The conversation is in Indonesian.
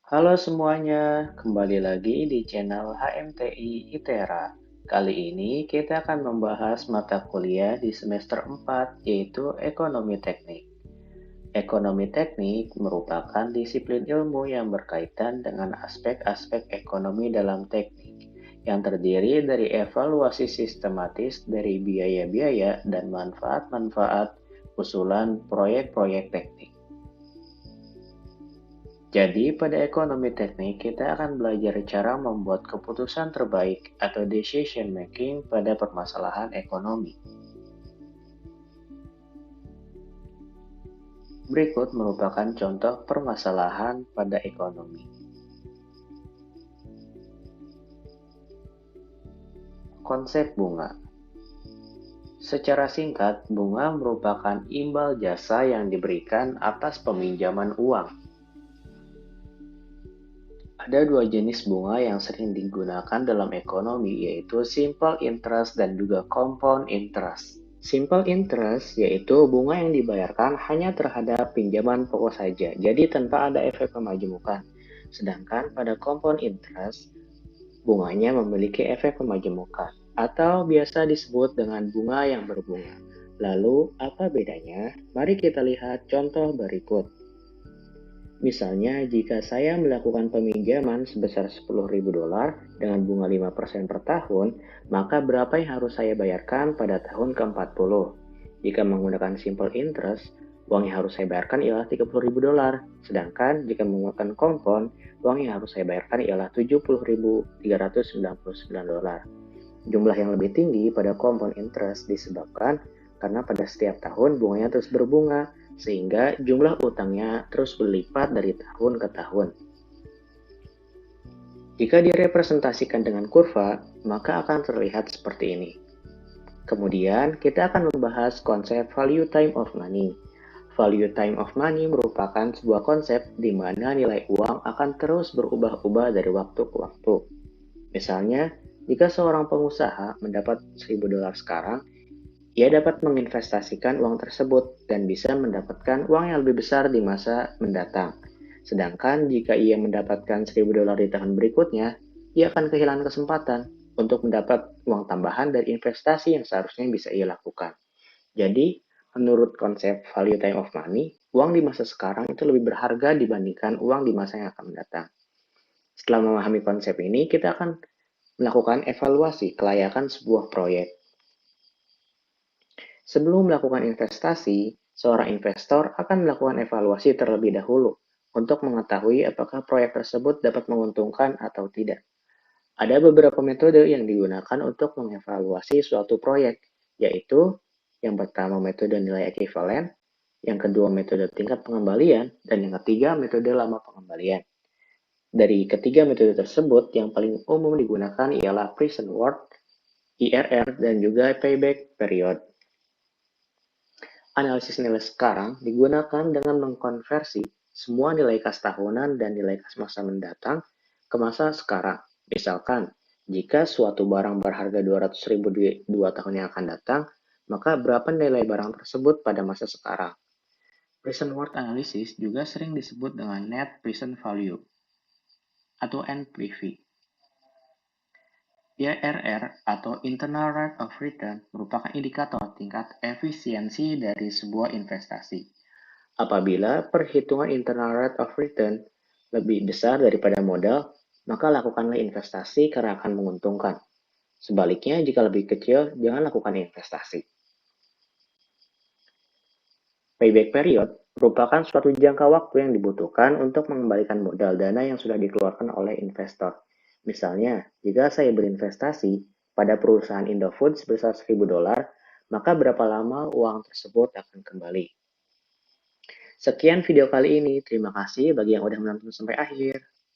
Halo semuanya, kembali lagi di channel HMTI ITERA. Kali ini kita akan membahas mata kuliah di semester 4, yaitu Ekonomi Teknik. Ekonomi teknik merupakan disiplin ilmu yang berkaitan dengan aspek-aspek ekonomi dalam teknik, yang terdiri dari evaluasi sistematis dari biaya-biaya dan manfaat-manfaat usulan proyek-proyek teknik. Jadi, pada ekonomi teknik, kita akan belajar cara membuat keputusan terbaik atau decision making pada permasalahan ekonomi. Berikut merupakan contoh permasalahan pada ekonomi. Konsep bunga. Secara singkat, bunga merupakan imbal jasa yang diberikan atas peminjaman uang. Ada dua jenis bunga yang sering digunakan dalam ekonomi, yaitu simple interest dan juga compound interest. Simple interest yaitu bunga yang dibayarkan hanya terhadap pinjaman pokok saja, jadi tanpa ada efek pemajemukan. Sedangkan pada compound interest, bunganya memiliki efek pemajemukan, atau biasa disebut dengan bunga yang berbunga. Lalu, apa bedanya? Mari kita lihat contoh berikut. Misalnya, jika saya melakukan peminjaman sebesar $10.000 dengan bunga 5% per tahun, maka berapa yang harus saya bayarkan pada tahun ke-40? Jika menggunakan simple interest, uang yang harus saya bayarkan ialah $30.000. Sedangkan jika menggunakan compound, uang yang harus saya bayarkan ialah $70.399. Jumlah yang lebih tinggi pada compound interest disebabkan karena pada setiap tahun bunganya terus berbunga, sehingga jumlah utangnya terus berlipat dari tahun ke tahun. Jika direpresentasikan dengan kurva, maka akan terlihat seperti ini. Kemudian, kita akan membahas konsep value time of money. Value time of money merupakan sebuah konsep di mana nilai uang akan terus berubah-ubah dari waktu ke waktu. Misalnya, jika seorang pengusaha mendapat $1.000 sekarang, ia dapat menginvestasikan uang tersebut dan bisa mendapatkan uang yang lebih besar di masa mendatang. Sedangkan jika ia mendapatkan $1.000 di tahun berikutnya, ia akan kehilangan kesempatan untuk mendapat uang tambahan dari investasi yang seharusnya bisa ia lakukan. Jadi, menurut konsep value time of money, uang di masa sekarang itu lebih berharga dibandingkan uang di masa yang akan mendatang. Setelah memahami konsep ini, kita akan melakukan evaluasi kelayakan sebuah proyek. Sebelum melakukan investasi, seorang investor akan melakukan evaluasi terlebih dahulu untuk mengetahui apakah proyek tersebut dapat menguntungkan atau tidak. Ada beberapa metode yang digunakan untuk mengevaluasi suatu proyek, yaitu yang pertama metode nilai ekuivalen, yang kedua metode tingkat pengembalian, dan yang ketiga metode lama pengembalian. Dari ketiga metode tersebut, yang paling umum digunakan ialah present worth, IRR, dan juga payback period. Analisis nilai sekarang digunakan dengan mengkonversi semua nilai kas tahunan dan nilai kas masa mendatang ke masa sekarang. Misalkan, jika suatu barang berharga 200.000 di 2 tahun yang akan datang, maka berapa nilai barang tersebut pada masa sekarang? Present worth analysis juga sering disebut dengan net present value atau NPV. IRR atau Internal Rate of Return merupakan indikator tingkat efisiensi dari sebuah investasi. Apabila perhitungan Internal Rate of Return lebih besar daripada modal, maka lakukanlah investasi karena akan menguntungkan. Sebaliknya, jika lebih kecil, jangan lakukan investasi. Payback period merupakan suatu jangka waktu yang dibutuhkan untuk mengembalikan modal dana yang sudah dikeluarkan oleh investor. Misalnya, jika saya berinvestasi pada perusahaan Indofood sebesar $1.000, maka berapa lama uang tersebut akan kembali. Sekian video kali ini, terima kasih bagi yang udah menonton sampai akhir.